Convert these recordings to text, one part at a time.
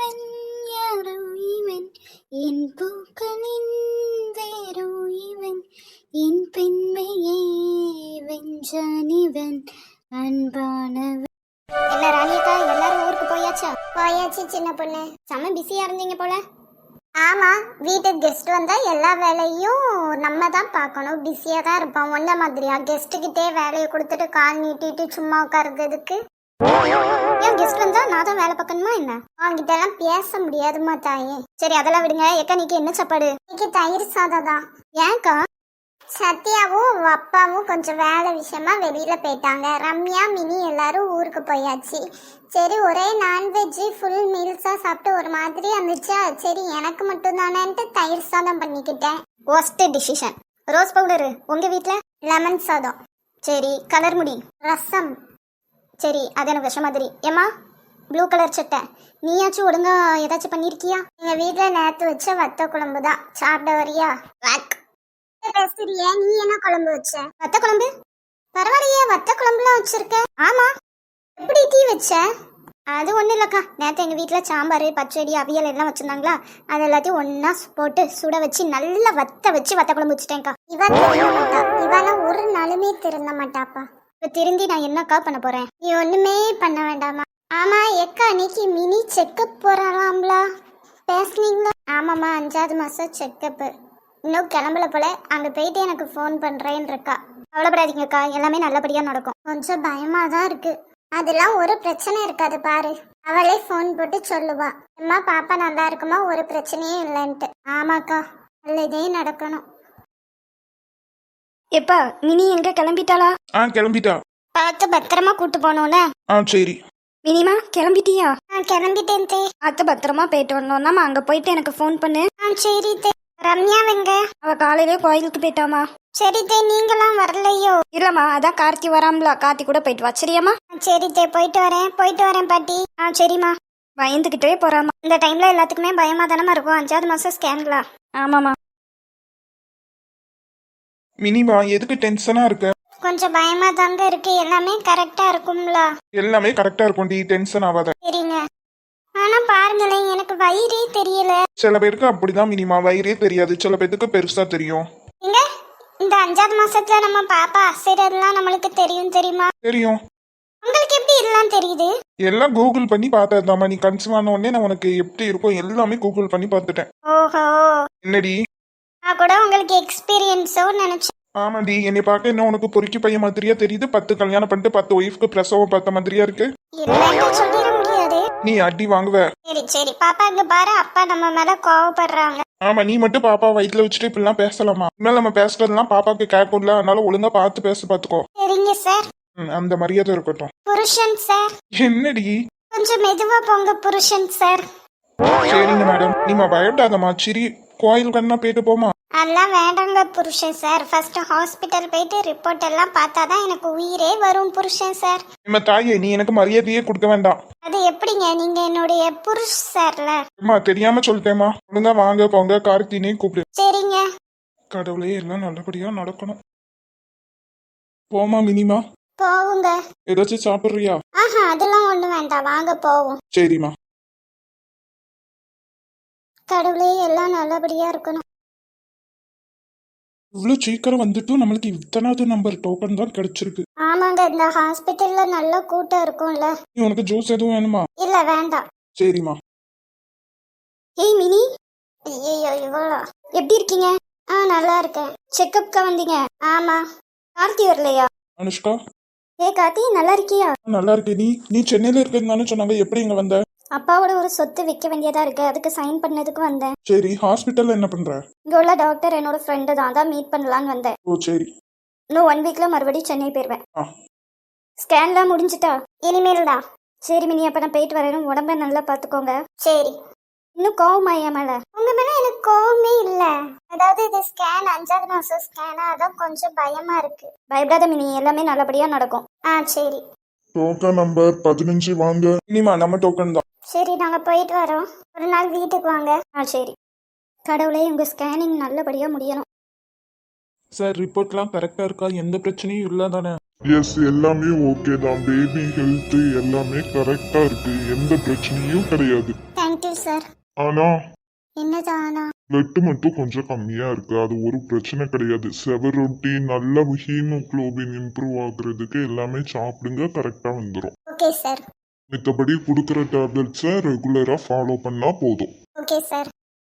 இவன் யாரோ இவன் என் பூக்களின் வேரோ இவன் என் பெண்மையை வென்றான் இவன் அன்பானவன். என்ன ராணியக்கா, எல்லாரும் ஊருக்கு போயாச்சா? போயாச்சு சின்ன பொண்ணு. செம பிஸியா இருந்தீங்க போல. ஆமா, வீட்டுக்கு கெஸ்ட் வந்தா எல்லா வேலையும் நம்ம தான் பார்க்கணும். பிஸியா தான் இருப்போம். ஒன்ன மாதிரியா கெஸ்ட் கிட்டே வேலையை கொடுத்துட்டு கால் நீட்டிட்டு சும்மா உட்கார்றதுக்கு? ஏன் கெஸ்ட் வந்தா நான் தான் வேலை பார்க்கணுமா என்ன? அவங்கிட்ட எல்லாம் பேச முடியாதுமா தாயே. சரி அதெல்லாம் விடுங்க. ஏக்கா நீக்கு என்ன சாப்பாடு? இன்னைக்கு தயிர் சாதம் தான். ஏன்க்கா? சத்யாவும் அப்பாவும் கொஞ்சம் வேலை விஷயமா வெளியில போயிட்டாங்க. ரம்யா மினி எல்லாரும் ஊருக்கு போயாச்சு. சரி ஒரே நான்வெஜ் ஃபுல் மீல்ஸா சாப்பிட்டு ஒரு மாதிரி இருந்துச்சா, சரி எனக்கு மட்டும் தானேன்ட்டு தயிர் சாதம் பண்ணிக்கிட்டேன். Worst decision. ரோஸ் பவுடரு உங்க வீட்ல? லெமன் சாதம். சரி கலர் முடி ரசம். சரி அது எனக்கு விஷ மாதிரி. ஏமா ப்ளூ கலர் சட்டை. நீயாச்சும் ஒழுங்கா ஏதாச்சும் பண்ணிருக்கியா? எங்க வீட்டுல நேத்து வச்ச வத்த குழம்பு தான். சாப்பிட வரியா? பேசுறியா? நீ என்ன குழம்பு வச்ச? வத்த குழம்பு. பரவாயில்லையே, வத்த குழம்புலாம் வச்சிருக்க. ஆமா, எப்படி டீ வச்ச? அது ஒன்றும் இல்லைக்கா, நேற்று எங்கள் வீட்டில் சாம்பார் பச்சடி அவியல் எல்லாம் வச்சுருந்தாங்களா, அது எல்லாத்தையும் ஒன்றா போட்டு சுட வச்சு நல்லா வத்த வச்சு வத்த குழம்பு வச்சுட்டேன்க்கா. இவெல்லாம் ஒரு நாளுமே திருந்த மாட்டாப்பா. இப்போ திருந்தி நான் என்னக்கா பண்ண போகிறேன்? நீ ஒன்றுமே பண்ண வேண்டாமா? ஆமாம் எக்கா, அன்னைக்கு மினி செக்கப் போகிறாங்களாம்லா, பேசுனீங்களா? ஆமாம்மா, 5வது மாதம் செக்கப்பு. இன்னும் கிளம்பல போல. அங்கே போயிட்டு எனக்கு ஃபோன் பண்ணுறேன்னு இருக்கா. கவலைப்படாதீங்கக்கா, எல்லாமே நல்லபடியாக நடக்கும். கொஞ்சம் பயமாக தான் இருக்கு. அதெல்லாம் ஒரு பிரச்சனை இருக்காது பாரு. அவளே ஃபோன் போட்டு சொல்லுவா, அம்மா பாப்பா நல்லா இருக்குமா, ஒரு பிரச்சனையும் இல்லைன்ட்டு. ஆமாக்கா, நல்லதே நடக்கணும். எப்பா மினி எங்க கிளம்பிட்டாளா? கிளம்பிட்டா. பார்த்து பத்திரமா கூட்டு போனோம்ல. சரி. மினிமா கிளம்பிட்டியா? கிளம்பிட்டேன் தே. அத்தை பத்திரமா போயிட்டு வரணும். நம்ம அங்க போயிட்டு எனக்கு ஃபோன் பண்ணு. சரி தே. ரம்யா வெங்க? அவ காலையிலே கோயிலுக்கு போயிட்டாமா. சரி தே, நீங்களாம் வரலையோ? இல்லம்மா, அதான் கார்த்தி வராமலா, கார்த்தி கூட போயிட்டு வா. சரியாம்மா? சரி தே, போயிட்டு வரேன் பாட்டி. சரிம்மா. பயந்துகிட்டே போறாமா. இந்த டைம்ல எல்லாத்துக்குமே பயமா தானமா இருக்கும். 5வது மாசம் ஸ்கேன்களா? ஆமாமா. மினிமா எதுக்கு டென்ஷனா இருக்க? கொஞ்சம் பயமா தாங்க இருக்கு. எல்லாமே கரெக்டா இருக்கும்ல? எல்லாமே கரெக்டா இருக்கும் டி, டென்ஷன் ஆகாத. சரிங்க. ஆனா பாருங்களேன், எனக்கு வயிறே தெரியல. சில பேருக்கு அப்படிதான் மினிமா, வயிறே தெரியாது, சில பேருக்கு பெருசா தெரியும். இங்க இந்த 5வது மாசத்துல நம்ம பாப்பா அசைறதெல்லாம் நம்மளுக்கு தெரியும் தெரியுமா? தெரியும். உங்களுக்கு எப்படி இதெல்லாம் தெரியுது? எல்லாம் கூகுள் பண்ணி பார்த்ததாமா. நீ கன்சீவ் ஆன உடனே நான் உனக்கு எப்படி இருக்கும் எல்லாமே கூகுள் பண்ணி பார்த்துட்டேன். ஓஹோ. என்னடி? நான் கூட உங்களுக்கு எக்ஸ்பீரியன்ஸோ நினைச்சேன். ஆமாடி, என்னை பார்க்க என்ன உனக்கு பொறுக்கி பையன் மாதிரியா தெரியுது? 10 கல்யாணம் பண்ணிட்டு 10 ஒய்ஃப்க்கு பிரசவம் பார்த்த மாதிரியா இருக்கு. இல்லன்னு சொல்லிட முடியாது. நீ அடி வாங்குவ. சரி பாப்பா இங்க பாரு, அப்பா நம்ம மேல கோவப்படுறாங்க. ஆமா, நீ மட்டும் பாப்பா வயிற்றுல வச்சுட்டு இப்படிலாம் பேசலாமா? இனிமேல் நம்ம பேசுறதுலாம் பாப்பாக்கு கேட்கும்ல, அதனால ஒழுங்கா பார்த்து பாத்துக்கோ. சரிங்க சார். அந்த மரியாதை இருக்கட்டும். புருஷன் சார். என்னடி? கொஞ்சம் மெதுவா போங்க புருஷன் சார். சரிங்க மேடம், நீமா பயப்படாதம்மா. சரி கோயில் கண்ணா போயிட்டு போமா. அதெல்லாம் வேண்டாங்க புருஷன் சார். ஃபர்ஸ்ட் ஹாஸ்பிட்டல் போயிட்டு ரிப்போர்ட் எல்லாம் பார்த்தாதான் எனக்கு உயிரே வரும் புருஷன் சார். நம்ம தாயே, நீ எனக்கு மரியாதையே கொடுக்க வேண்டாம். அது எப்படிங்க, நீங்க என்னுடைய புருஷ் சார்ல. அம்மா தெரியாம சொல்லிட்டேம்மா. ஒழுங்கா வாங்க போங்க, கார்த்தினே கூப்பிடு. சரிங்க. கடவுளே, எல்லாம் நல்லபடியா நடக்கணும். போமா மினிமா. போவுங்க. ஏதாச்சும் சாப்பிடுறியா? அதெல்லாம் ஒண்ணு வேண்டாம், வாங்க போவோம். சரிம்மா. கடவுளே, எல்லாம் நல்லபடியா இருக்கணும். இவ்வளவு சீக்கிரம் வந்துட்டும் நம்மளுக்கு இத்தனாவது நம்பர் டோக்கன் தான் கிடைச்சிருக்கு. ஆமாங்க, இந்த ஹாஸ்பிட்டல்ல நல்ல கூட்டம் இருக்கும்ல. நீ உனக்கு ஜூஸ் எதுவும் வேணுமா? இல்ல வேண்டாம். சரிம்மா. ஏய் மினி, ஐயோ இவ்வளோ. எப்படி இருக்கீங்க? நல்லா இருக்கேன். செக்கப்க்கா வந்தீங்க? ஆமா. கார்த்தி வரலையா? அனுஷ்கா. கார்த்தி நல்லா இருக்கியா? நல்லா இருக்கே. நீ சென்னையில இருக்கிறதுனால சொன்னாங்க, எப்படி இங்க வந்த? அப்பாவோட ஒரு சொத்து விற்க வேண்டியதா இருக்கு, அதுக்கு சைன் பண்ணதுக்கு வந்தேன். சரி, ஹாஸ்பிட்டல்ல என்ன பண்ற? இங்க உள்ள டாக்டர் என்னோட ஃப்ரெண்டு தான், அதான் மீட் பண்ணலான்னு வந்தேன். ஓ சரி. இன்னும் 1 வீக்ல மறுபடியும் சென்னை போயிருவேன். ஆ. ஸ்கேன்லாம் முடிஞ்சிட்டா? இனிமேல் தான். சரி மினி, அப்ப நான் போயிட்டு வரேன். உடம்ப நல்லா பாத்துக்கோங்க. சரி. இன்னும் கோவமா என் மேல? உங்க மேல எனக்கு கோவமே இல்ல. அதாவது இது ஸ்கேன் 5வது மாசம் ஸ்கேனா, அதான் கொஞ்சம் பயமா இருக்கு. பயப்படாத மினி, எல்லாமே நல்லபடியா நடக்கும். சரி. டோக்கன் நம்பர் 15 வாங்க. இனிமா நம்ம டோக்கன் தான். சரி நாங்க போயிட்டு வரோம். ஒரு நாள் வீட்டுக்கு வாங்க. சரி. கடவுளே, உங்க ஸ்கேனிங் நல்லபடியா முடியணும். சார், ரிப்போர்ட்லாம் கரெக்டா இருக்கா? எந்த பிரச்சனையும் இல்ல தானே? எஸ், எல்லாமே ஓகே தான். பேபி ஹெல்த் எல்லாமே கரெக்டா இருக்கு, எந்த பிரச்சனையும் கிடையாது. Thank you sir. ஆனா என்னதானா? பிளட் மட்டும் கொஞ்சம் கம்மியா இருக்கு. அது ஒரு பிரச்சனை கிடையாது. செவரொட்டி நல்ல ஹீமோகுளோபின் இம்ப்ரூவ் ஆகுறதுக்கு எல்லாமே சாப்பிடுங்க, கரெக்டா வந்துடும். Okay sir. மித்தபடி கொடுக்குற டேப்லெட்ஸை ரெகுலரா ஃபாலோ பண்ணா போதும். Okay sir.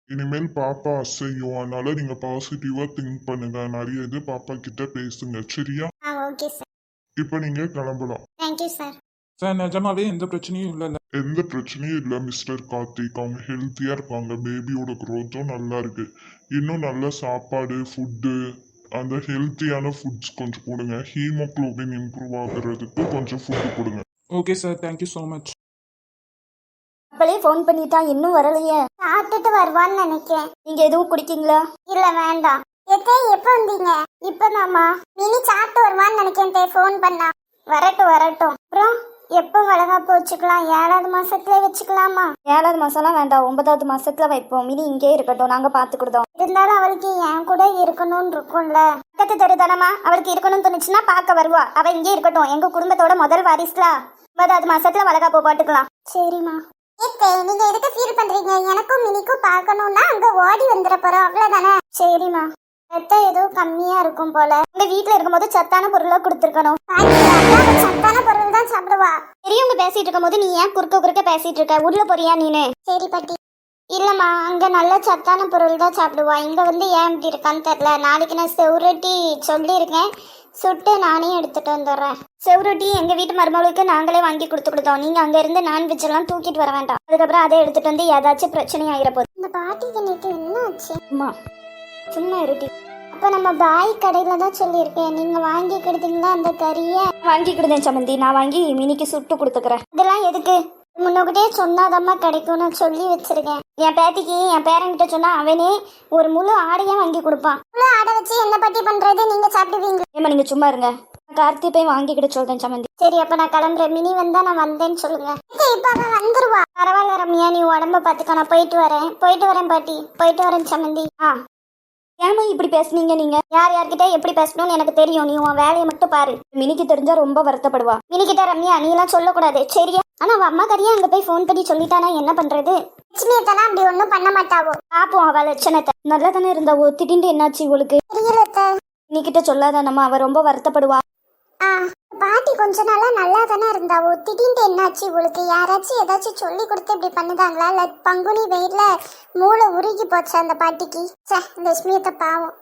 இனிமேல் பாப்பா அசையும், அதனால நீங்க பாசிட்டிவா திங்க் பண்ணுங்க. நிறைய இது பாப்பா கிட்ட பேசுங்க, சரியா? Okay sir. இப்போ நீங்க கிளம்பலாம். Thank you sir. சார் நிஜமாவே எந்த பிரச்சனையும் இல்லைல்ல? எந்த பிரச்சனையும் இல்லை மிஸ்டர் கார்த்திக். அவங்க ஹெல்த்தியா இருக்காங்க. பேபியோட க்ரோத்தும் நல்லா இருக்கு. இன்னும் நல்ல சாப்பாடு ஃபுட்டு, அந்த ஹெல்த்தியான ஃபுட்ஸ் கொஞ்சம் கொடுங்க. ஹீமோகுளோபின் இம்ப்ரூவ் ஆகுறதுக்கு கொஞ்சம் ஃபுட்டு கொடுங்க. Okay sir, thank you so much. அப்பளே ஃபோன் பண்ணிட்டா இன்னும் வரலையே. சாப்பிட்டுட்டு வருவான்னு நினைக்கிறேன். நீங்க எதுவும் குடிக்கீங்களா? இல்ல வேண்டாம். எப்போ வந்தீங்க? இப்பதாம்மா. மினி சாப்பிட்டு வருவான்னு நினைக்கிறேன். ஃபோன் பண்ணா. வரட்டும். அப்புறம் எப்போ வளகாப்பு வச்சுக்கலாம்? 7வது மாசத்துல வச்சுக்கலாமா? 7வது மாசம்லாம் வேண்டாம், 9வது மாசத்துல வைப்போம். மினி இங்கே இருக்கட்டும், நாங்க பாத்துக்கிட்டோம். இருந்தாலும் அவளுக்கு என் கூட இருக்கணும்னு இருக்கும்ல. பக்கத்து தெருதானமா, அவளுக்கு இருக்கணும்னு தோணுச்சுன்னா பார்க்க வருவா. அவ இங்கே இருக்கட்டும், எங்க குடும்பத்தோட முதல் வாரிசுலா. 9வது மாசத்துல வளகாப்பு போட்டுக்கலாம். சரிம்மா. நீங்க எதுக்கு ஃபீல் பண்றீங்க? எனக்கும் மினிக்கும் பார்க்கணும்னா அங்க ஓடி வந்துட போறோம், அவ்வளவுதானே? சரிம்மா. ரத்தம் ஏதோ கம்மியா இருக்கும் போல. உங்க வீட்டுல இருக்கும்போது சத்தான பொருளா கொடுத்துருக்கணும். சத்தான பொருள் தான் சாப்பிடுவா. பெரியவங்க பேசிட்டு இருக்கும் போது நீ ஏன் குறுக்க பேசிட்டு இருக்க? உள்ள போறியா நீனு? சரி பாட்டி. இல்லம்மா, அங்க நல்ல சத்தான பொருள் தான் சாப்பிடுவா. இங்க வந்து ஏன் இப்படி இருக்கான்னு தெரியல. நாளைக்கு நான் செவ்ரொட்டி சொல்லியிருக்கேன், சுட்டு நானே எடுத்துட்டு வந்துடுறேன். செவ்ரொட்டி எங்க வீட்டு மருமகளுக்கு நாங்களே வாங்கி கொடுத்தோம். நீங்க அங்க இருந்து நான்வெஜ் எல்லாம் தூக்கிட்டு வர வேண்டாம். அதுக்கப்புறம் அதை எடுத்துட்டு வந்து ஏதாச்சும் பிரச்சனை ஆயிர போகுது. இந்த பாட்டிக்கு நேற்று என்ன ஆச்சு? அம்மா சும்மா இருட்டி. அப்ப நம்ம பாய் கடையில தான் சொல்லியிருக்கேன், நீங்க வாங்கி கொடுத்தீங்களா அந்த கறியை? வாங்கி கொடுத்தேன் சமந்தி, நான் வாங்கி மினிக்கு சுட்டு கொடுத்துக்கிறேன். இதெல்லாம் எதுக்கு? முன்னோக்கிட்டே சொன்னாதம்மா கிடைக்கும், நான் சொல்லி வச்சிருக்கேன். என் பேத்திக்கு என் பேரங்கிட்ட சொன்னா அவனே ஒரு முழு ஆடையா வாங்கி கொடுப்பான். முழு ஆடை வச்சு என்ன பட்டி பண்றது? நீங்க சாப்பிடுவீங்க? ஏமா நீங்க சும்மா இருங்க, கார்த்தி போய் வாங்கிக்கிட்ட சொல்றேன் சமந்தி. சரி அப்ப நான் கிளம்புறேன். மினி வந்தா நான் வந்தேன்னு சொல்லுங்க. இப்ப அவன் வந்துருவா. பரவாயில்ல ரம்யா, நீ உடம்ப பாத்துக்க. நான் போயிட்டு வரேன் பாட்டி. போயிட்டு வரேன் சமந்தி. ஏமா இப்படி பேசுனீங்க? நீங்க யார்கிட்ட எப்படி பேசணும்னு எனக்கு தெரியும். நீ உன் வேலையை மட்டும் பாரு. மினிக்கு தெரிஞ்சா ரொம்ப வருத்தப்படுவா. மினிக்கிட்ட ரம்யா நீ எல்லாம் சொல்லக்கூடாது, சரியா? ஆனா அவ அம்மா கறியா அங்க போய் ஃபோன் பண்ணி சொல்லிட்டானா என்ன பண்றது? லட்சுமியத்தெல்லாம் அப்படி ஒண்ணும் பண்ண மாட்டாவோ. பாப்போம் அவ லட்சணத்தை. நல்லா தானே இருந்தாவோ, திடீர்னு என்னாச்சு இவளுக்கு? மினிக்கிட்ட சொல்லாதானம்மா, அவ ரொம்ப வருத்தப்படுவா. பாட்டி கொஞ்ச நாளா நல்லா தானே இருந்தாவோ, திடீர்னு என்னாச்சு இவளுக்கு? யாராச்சும் ஏதாச்சும் சொல்லி கொடுத்து இப்படி பண்ணுதாங்களா? இல்ல பங்குனி வெயில்ல மூளை உருகி போச்சு அந்த பாட்டிக்கு. லட்சுமியத்தை பாவம்.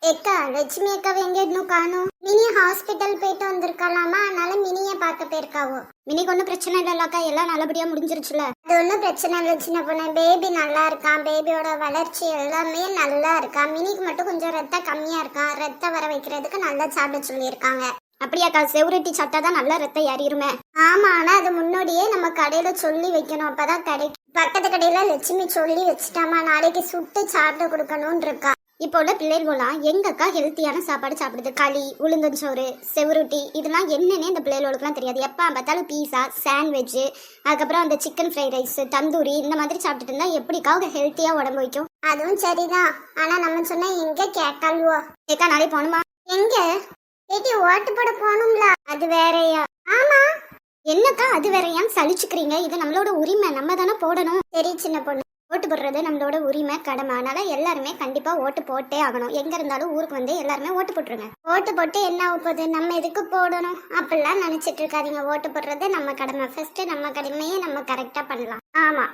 ஏக்கா லட்சுமி அக்காவை எங்க இன்னும் காணும்? மினி ஹாஸ்பிட்டல் போயிட்டு வந்திருக்கலாமா, அதனால மினிய பார்க்க போயிருக்காவோ. மினிக்கு ஒன்றும் பிரச்சனை இல்லைல்லக்கா, எல்லாம் நல்லபடியா முடிஞ்சிருச்சுல? அது ஒன்றும் பிரச்சனை இல்லை சின்ன பொண்ணு. பேபி நல்லா இருக்கான், பேபியோட வளர்ச்சி எல்லாமே நல்லா இருக்கா. மினிக்கு மட்டும் கொஞ்சம் ரத்தம் கம்மியா இருக்கான். ரத்தம் வர வைக்கிறதுக்கு நல்லா சாப்பிட சொல்லியிருக்காங்க. அப்படியாக்கா? செவ்ரொட்டி சாப்பிட்டா தான் நல்லா ரத்தம் ஏறிடுமே? ஆமா, ஆனா அது முன்னாடியே நம்ம கடையில சொல்லி வைக்கணும், அப்பதான் கிடைக்கும். பக்கத்து கடையில லட்சுமி சொல்லி வச்சுட்டாமா, நாளைக்கு சுட்டு சாப்பிட கொடுக்கணும்னு இருக்கா. இப்போ உள்ள பிள்ளைகளாம் எங்கக்கா ஹெல்த்தியான சாப்பாடு சாப்பிடுது? களி, உளுந்தஞ்சோறு, செவரொட்டி, இதெல்லாம் என்னன்னே இந்த பிள்ளைகளுக்குலாம் தெரியாது. எப்போ பார்த்தாலும் பீஸா, சாண்ட்விட்ச், அதுக்கப்புறம் அந்த சிக்கன் ஃப்ரைட் ரைஸ், தந்தூரி இந்த மாதிரி சாப்பிட்டுட்டு இருந்தா எப்படிக்கா அவங்க ஹெல்த்தியா உடம்பு வைக்கும்? அதுவும் சரிதான், ஆனா நம்ம சொன்னா எங்க கேட்டாலுவோ. ஏக்கா நாளைக்கு போகணுமா? எங்க பேட்டி ஓட்டு போட போகணும்ல? அது வேறையா? ஆமா. என்னக்கா அது வேறையான்னு சலிச்சுக்கிறீங்க? இது நம்மளோட உரிமை, நம்ம தானே போடணும். சரி சின்ன பொண்ணு, ஓட்டு போடுறது நம்மளோட உரிமை, கடமை. அதனால எல்லாருமே கண்டிப்பா ஓட்டு போட்டே ஆகணும். எங்க இருந்தாலும் ஊருக்கு வந்து எல்லாருமே ஓட்டு போட்டுருங்க. ஓட்டு போட்டு என்ன ஆகுது? நம்ம எதுக்கு போடணும் அப்படிலாம் நினைச்சிட்டு இருக்காதீங்க. ஓட்டு போடுறது நம்ம கடமை. ஃபர்ஸ்ட் நம்ம கடமையை நம்ம கரெக்டா பண்ணலாம். ஆமா,